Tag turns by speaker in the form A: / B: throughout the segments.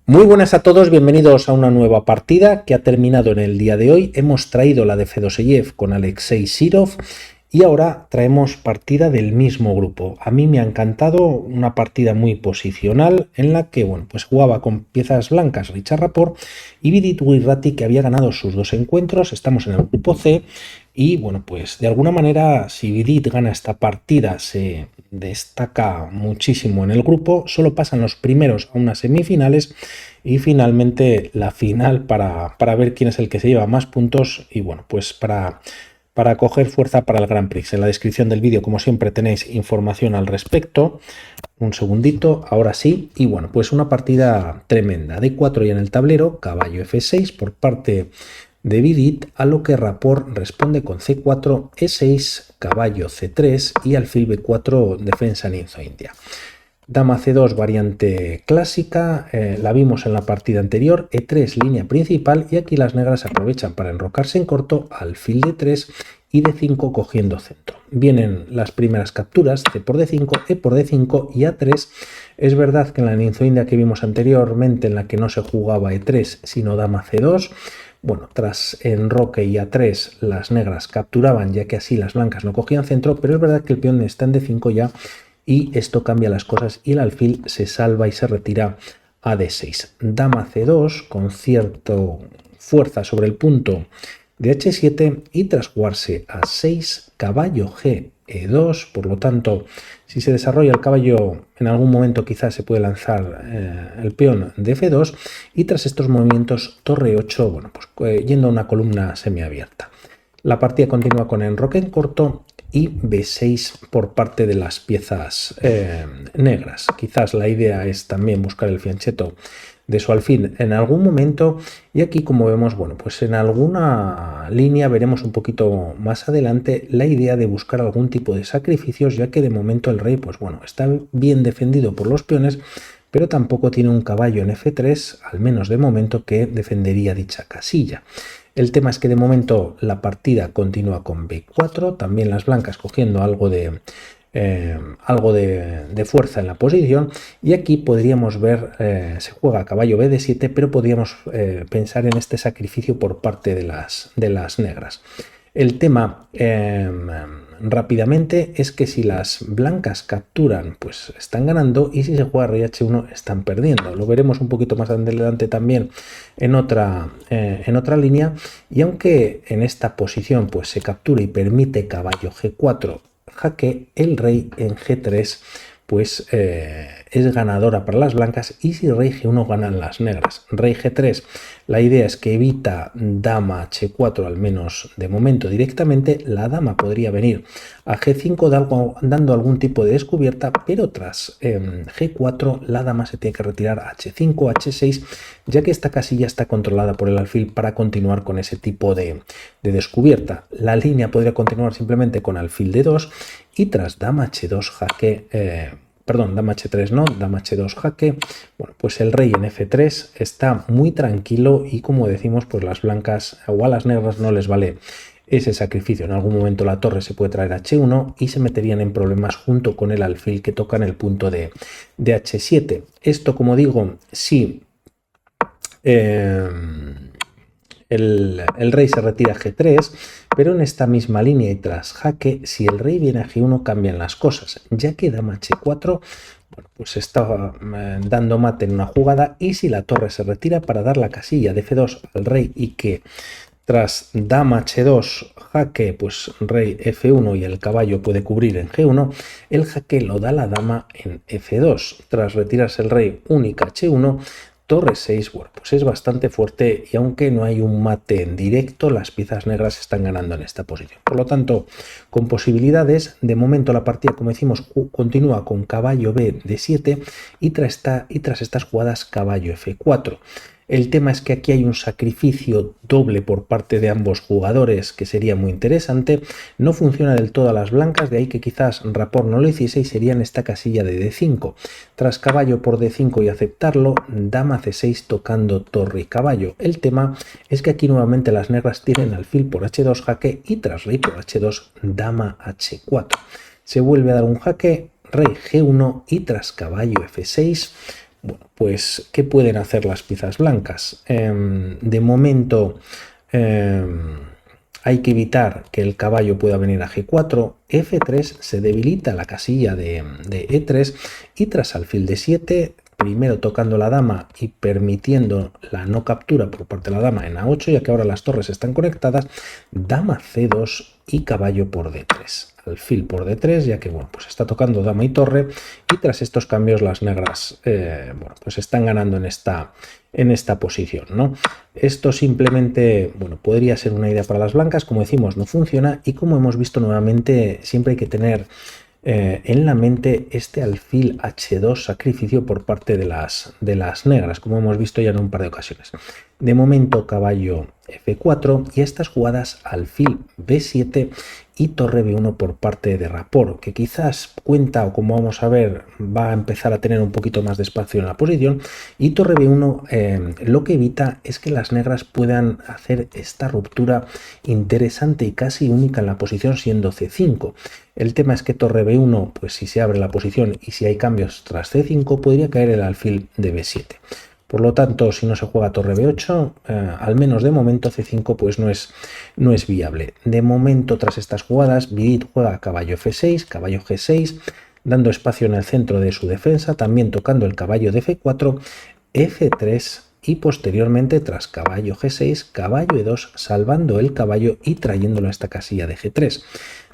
A: Muy buenas a todos, bienvenidos a una nueva partida que ha terminado en el día de hoy. Hemos traído la de Fedoseyev con Alexei Sirov y ahora traemos partida del mismo grupo. A mí me ha encantado, una partida muy posicional en la que pues jugaba con piezas blancas Richard Rapport y Vidit Guirati, que había ganado sus dos encuentros. Estamos en el grupo C y pues de alguna manera, si Vidit gana esta partida, se destaca muchísimo en el grupo. Solo pasan los primeros a unas semifinales y finalmente la final para ver quién es el que se lleva más puntos y pues para coger fuerza para el Grand Prix. En la descripción del vídeo, como siempre, tenéis información al respecto. Un segundito, ahora sí. Y pues una partida tremenda. D4 ya en el tablero, caballo F6 por parte de Vidit, a lo que Rapport responde con C4, E6, caballo C3 y alfil B4, defensa ninzo-india. Dama C2, variante clásica, la vimos en la partida anterior, E3, línea principal, y aquí las negras aprovechan para enrocarse en corto, alfil D3 y D5 cogiendo centro. Vienen las primeras capturas, C por D5, E por D5 y A3. Es verdad que en la ninzo-india que vimos anteriormente, en la que no se jugaba E3 sino dama C2, tras enroque y A3 las negras capturaban, ya que así las blancas no cogían centro, pero es verdad que el peón está en D5 ya, y esto cambia las cosas y el alfil se salva y se retira a D6. Dama C2 con cierta fuerza sobre el punto de H7 y tras jugarse a 6, caballo G, E2, por lo tanto, si se desarrolla el caballo en algún momento quizás se puede lanzar el peón de F2 y tras estos movimientos torre 8, yendo a una columna semiabierta. La partida continúa con enroque en corto y B6 por parte de las piezas negras. Quizás la idea es también buscar el fianchetto de su alfil en algún momento, y aquí, como vemos, pues en alguna línea veremos un poquito más adelante la idea de buscar algún tipo de sacrificios, ya que de momento el rey está bien defendido por los peones, pero tampoco tiene un caballo en F3, al menos de momento, que defendería dicha casilla. El tema es que de momento la partida continúa con B4, también las blancas cogiendo algo de fuerza en la posición, y aquí podríamos ver, se juega caballo BD7, pero podríamos pensar en este sacrificio por parte de las negras. El tema rápidamente es que si las blancas capturan, pues están ganando, y si se juega rey H1 están perdiendo. Lo veremos un poquito más adelante también en otra línea, y aunque en esta posición pues se captura y permite caballo G4 jaque, el rey en G3 pues es ganadora para las blancas, y si rey G1 ganan las negras. Rey G3, la idea es que evita dama H4, al menos de momento directamente. La dama podría venir a G5 dando algún tipo de descubierta, pero tras G4 la dama se tiene que retirar a H5, H6, ya que esta casilla está controlada por el alfil para continuar con ese tipo de descubierta. La línea podría continuar simplemente con alfil D2 y tras dama H2 jaque, dama H3 no, dama H2 jaque, pues el rey en F3 está muy tranquilo, y como decimos, pues las blancas o a las negras no les vale ese sacrificio. En algún momento la torre se puede traer a H1 y se meterían en problemas junto con el alfil que toca en el punto de H7. Esto, como digo, sí, el rey se retira a G3, pero en esta misma línea y tras jaque, si el rey viene a G1 cambian las cosas, ya que dama H4 pues está dando mate en una jugada, y si la torre se retira para dar la casilla de F2 al rey, y que tras dama H2 jaque, pues rey F1 y el caballo puede cubrir en G1, el jaque lo da la dama en F2. Tras retirarse el rey, única H1, torre 6, pues es bastante fuerte, y aunque no hay un mate en directo, las piezas negras están ganando en esta posición. Por lo tanto, con posibilidades, de momento la partida, como decimos, continúa con caballo B D7 y tras estas jugadas caballo F4. El tema es que aquí hay un sacrificio doble por parte de ambos jugadores que sería muy interesante. No funciona del todo a las blancas, de ahí que quizás Rapport no lo hiciese, y sería en esta casilla de D5. Tras caballo por D5 y aceptarlo, dama C6 tocando torre y caballo. El tema es que aquí nuevamente las negras tienen alfil por H2 jaque, y tras rey por H2, dama H4. Se vuelve a dar un jaque, rey G1, y tras caballo F6, Bueno, pues, ¿qué pueden hacer las piezas blancas? De momento hay que evitar que el caballo pueda venir a G4, F3 se debilita la casilla de E3 y tras alfil de 7, primero tocando la dama y permitiendo la no captura por parte de la dama en A8, ya que ahora las torres están conectadas, dama C2 y caballo por D3. Alfil por D3, ya que bueno, pues está tocando dama y torre, y tras estos cambios las negras bueno, pues están ganando en esta posición, ¿no? Esto simplemente, bueno, podría ser una idea para las blancas, como decimos, no funciona, y como hemos visto nuevamente, siempre hay que tener en la mente este alfil H2 sacrificio por parte de las negras, como hemos visto ya en un par de ocasiones. De momento caballo F4 y estas jugadas alfil B7 y torre B1 por parte de Rapport, que quizás cuenta, o como vamos a ver, va a empezar a tener un poquito más de espacio en la posición, y torre B1 lo que evita es que las negras puedan hacer esta ruptura interesante y casi única en la posición siendo C5. El tema es que torre B1, pues si se abre la posición y si hay cambios tras C5, podría caer el alfil de B7. Por lo tanto, si no se juega torre B8, al menos de momento C5 pues no es viable. De momento, tras estas jugadas, Vidit juega caballo F6, caballo G6, dando espacio en el centro de su defensa, también tocando el caballo de F4, F3 y posteriormente tras caballo G6, caballo E2, salvando el caballo y trayéndolo a esta casilla de G3.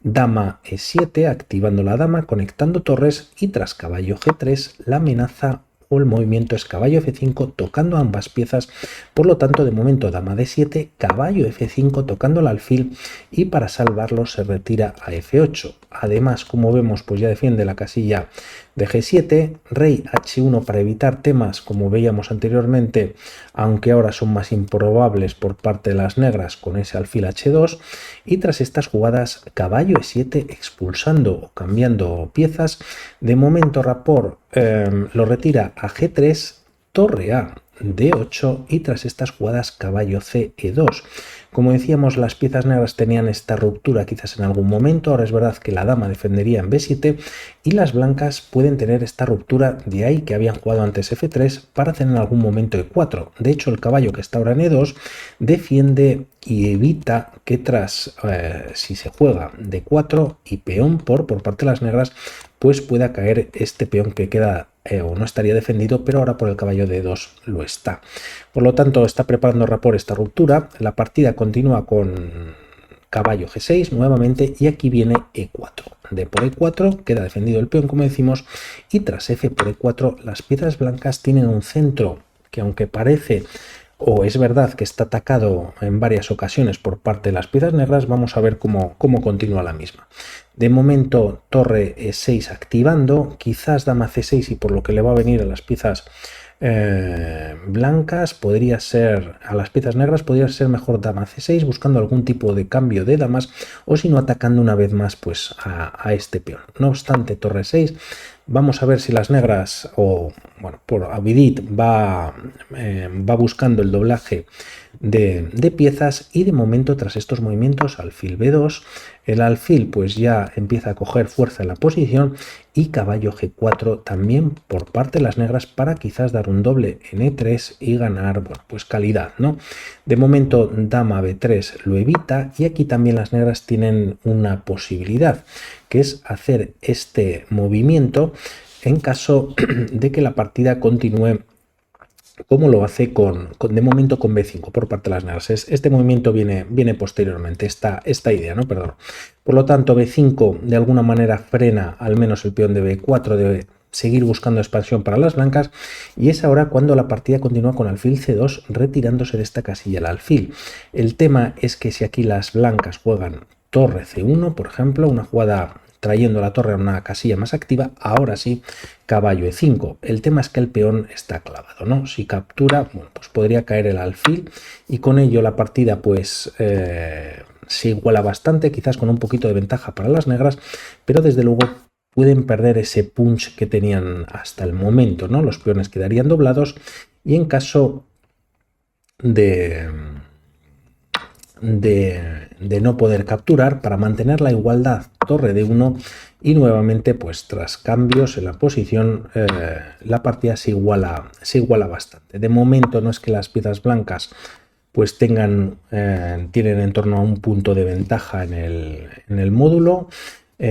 A: Dama E7, activando la dama, conectando torres y tras caballo G3 la amenaza o el movimiento es caballo F5 tocando ambas piezas, por lo tanto de momento dama D7, caballo F5 tocando el alfil y para salvarlo se retira a F8. Además, como vemos, pues ya defiende la casilla de G7, rey H1 para evitar temas como veíamos anteriormente, aunque ahora son más improbables por parte de las negras con ese alfil H2, y tras estas jugadas caballo E7 expulsando o cambiando piezas. De momento Rapport lo retira a G3, torre A, D8 y tras estas jugadas caballo C, E2. Como decíamos, las piezas negras tenían esta ruptura quizás en algún momento, ahora es verdad que la dama defendería en B7 y las blancas pueden tener esta ruptura, de ahí que habían jugado antes F3 para hacer en algún momento E4. De hecho, el caballo que está ahora en E2 defiende y evita que tras, si se juega D4 y peón por parte de las negras, pues pueda caer este peón que queda o no estaría defendido, pero ahora por el caballo de E2 lo está. Por lo tanto, está preparando Rapport esta ruptura. La partida continúa con caballo G6 nuevamente y aquí viene E4. D por E4, queda defendido el peón como decimos, y tras F por E4 las piezas blancas tienen un centro que aunque parece o es verdad que está atacado en varias ocasiones por parte de las piezas negras, vamos a ver cómo continúa la misma. De momento torre E6 activando, quizás dama C6 y por lo que le va a venir a las piezas blancas podría ser, a las piezas negras podría ser mejor dama C6 buscando algún tipo de cambio de damas o si no atacando una vez más pues a este peón. No obstante, torre 6, vamos a ver si las negras o bueno, por Vidit va buscando el doblaje de piezas y de momento tras estos movimientos alfil B2, el alfil pues ya empieza a coger fuerza en la posición y caballo G4 también por parte de las negras para quizás dar un doble en E3 y ganar bueno, pues calidad, ¿no? De momento dama B3 lo evita y aquí también las negras tienen una posibilidad que es hacer este movimiento en caso de que la partida continúe como lo hace de momento con B5 por parte de las negras. Este movimiento viene posteriormente, esta idea, ¿no? Perdón. Por lo tanto, B5 de alguna manera frena al menos el peón de B4, de seguir buscando expansión para las blancas, y es ahora cuando la partida continúa con alfil C2 retirándose de esta casilla el alfil. El tema es que si aquí las blancas juegan torre C1, por ejemplo, una jugada trayendo la torre a una casilla más activa, ahora sí, caballo E5. El tema es que el peón está clavado, ¿no? Si captura, bueno, pues podría caer el alfil y con ello la partida pues se iguala bastante, quizás con un poquito de ventaja para las negras, pero desde luego pueden perder ese punch que tenían hasta el momento, ¿no? Los peones quedarían doblados y en caso de de no poder capturar para mantener la igualdad torre de 1 y nuevamente pues tras cambios en la posición la partida se iguala bastante. De momento no es que las piezas blancas pues tienen en torno a un punto de ventaja en el módulo.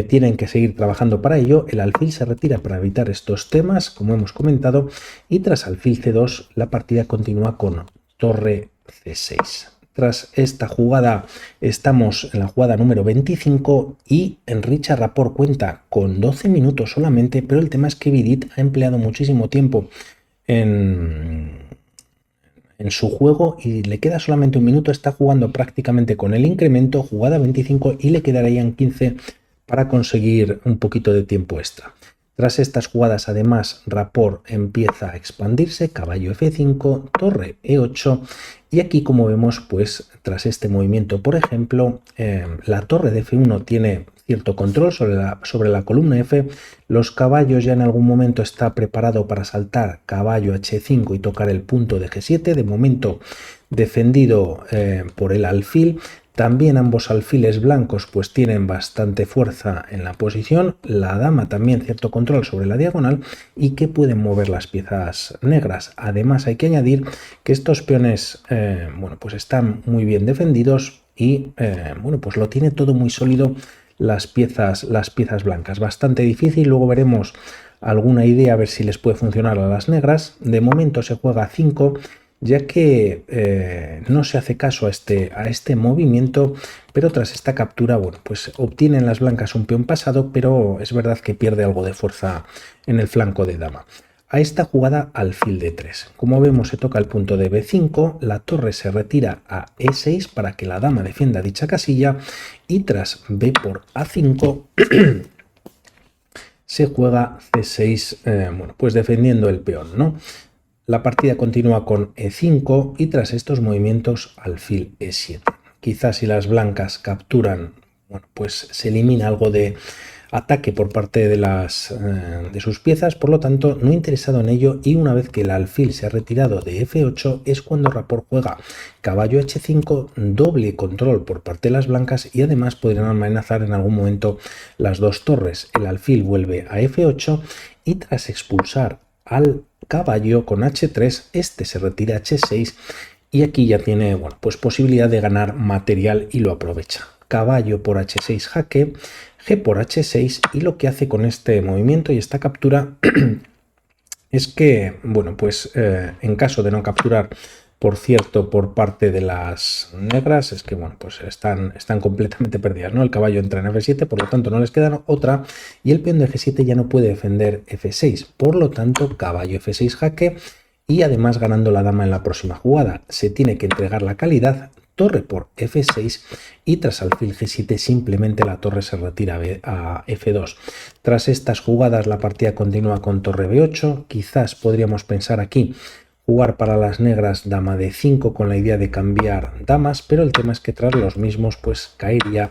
A: Tienen que seguir trabajando para ello. El alfil se retira para evitar estos temas, como hemos comentado, y tras alfil C2 la partida continúa con torre C6. Tras esta jugada estamos en la jugada número 25 y Richard Rapport cuenta con 12 minutos solamente, pero el tema es que Vidit ha empleado muchísimo tiempo en su juego y le queda solamente un minuto. Está jugando prácticamente con el incremento, jugada 25, y le quedarían 15 para conseguir un poquito de tiempo extra. Tras estas jugadas, además, Rapport empieza a expandirse, caballo F5, torre E8, y aquí, como vemos, pues tras este movimiento, por ejemplo, la torre de F1 tiene cierto control sobre la columna F, los caballos ya en algún momento está preparado para saltar caballo H5 y tocar el punto de G7, de momento defendido por el alfil. También ambos alfiles blancos pues tienen bastante fuerza en la posición, la dama también cierto control sobre la diagonal y que pueden mover las piezas negras. Además hay que añadir que estos peones bueno, pues están muy bien defendidos y bueno, pues lo tiene todo muy sólido las piezas blancas. Bastante difícil, luego veremos alguna idea a ver si les puede funcionar a las negras. De momento se juega a 5, ya que no se hace caso a este movimiento, pero tras esta captura, bueno, pues obtienen las blancas un peón pasado, pero es verdad que pierde algo de fuerza en el flanco de dama. A esta jugada alfil de 3. Como vemos, se toca el punto de B5, la torre se retira a E6 para que la dama defienda dicha casilla y tras B por A5 se juega C6, bueno, pues defendiendo el peón, ¿no? La partida continúa con E5 y tras estos movimientos alfil E7. Quizás si las blancas capturan, bueno, pues se elimina algo de ataque por parte de sus piezas, por lo tanto no interesado en ello, y una vez que el alfil se ha retirado de F8 es cuando Rapport juega caballo H5, doble control por parte de las blancas y además podrían amenazar en algún momento las dos torres. El alfil vuelve a F8 y tras expulsar al caballo con H3, este se retira a H6 y aquí ya tiene, bueno, pues posibilidad de ganar material y lo aprovecha. Caballo por H6 jaque, G por H6, y lo que hace con este movimiento y esta captura es que, bueno, pues en caso de no capturar, por cierto, por parte de las negras, es que, bueno, pues están completamente perdidas, ¿no? El caballo entra en F7, por lo tanto no les queda otra, y el peón de G7 ya no puede defender F6, por lo tanto, caballo F6 jaque, y además ganando la dama en la próxima jugada. Se tiene que entregar la calidad, torre por F6 y tras alfil G7 simplemente la torre se retira a F2. Tras estas jugadas la partida continúa con torre B8, quizás podríamos pensar aquí jugar para las negras dama D5 con la idea de cambiar damas, pero el tema es que tras los mismos pues caería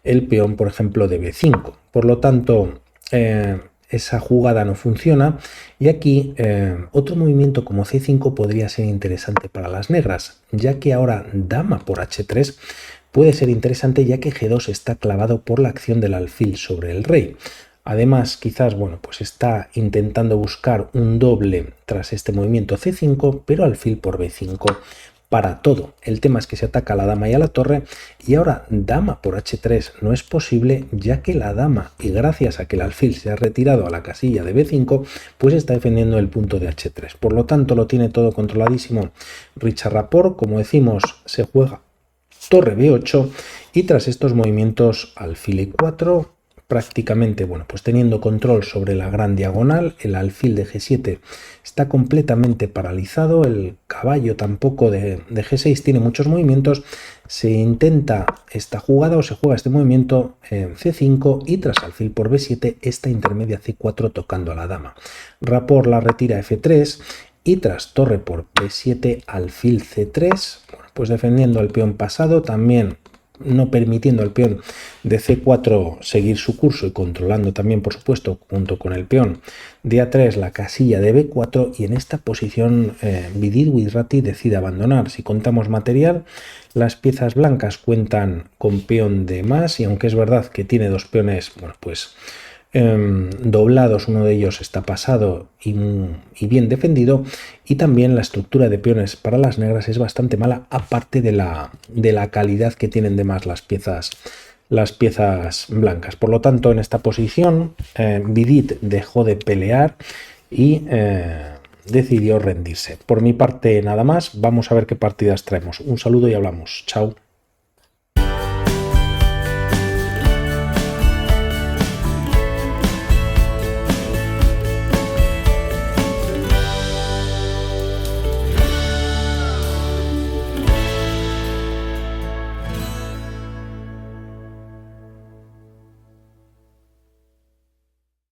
A: el peón, por ejemplo, de B5. Por lo tanto, esa jugada no funciona y aquí otro movimiento como C5 podría ser interesante para las negras, ya que ahora dama por H3 puede ser interesante ya que G2 está clavado por la acción del alfil sobre el rey. Además, quizás, bueno, pues está intentando buscar un doble tras este movimiento C5, pero alfil por B5 para todo. El tema es que se ataca a la dama y a la torre, y ahora dama por H3 no es posible, ya que la dama, y gracias a que el alfil se ha retirado a la casilla de B5, pues está defendiendo el punto de H3. Por lo tanto, lo tiene todo controladísimo Richard Rapport. Como decimos, se juega torre B8 y tras estos movimientos alfil E4, prácticamente, bueno, pues teniendo control sobre la gran diagonal, el alfil de G7 está completamente paralizado, el caballo tampoco de G6 tiene muchos movimientos, se intenta esta jugada o se juega este movimiento en C5 y tras alfil por B7 esta intermedia C4 tocando a la dama. Rapport la retira a F3 y tras torre por B7 alfil C3, bueno, pues defendiendo el peón pasado también. no permitiendo al peón de C4 seguir su curso y controlando también, por supuesto, junto con el peón de A3 la casilla de B4, y en esta posición Vidit Wizrati decide abandonar. Si contamos material, las piezas blancas cuentan con peón de más, y aunque es verdad que tiene dos peones, bueno, pues doblados, uno de ellos está pasado y bien defendido, y también la estructura de peones para las negras es bastante mala, aparte de la calidad que tienen de más las piezas blancas. Por lo tanto, en esta posición Vidit dejó de pelear y decidió rendirse. Por mi parte nada más, vamos a ver qué partidas traemos. Un saludo y hablamos. Chao.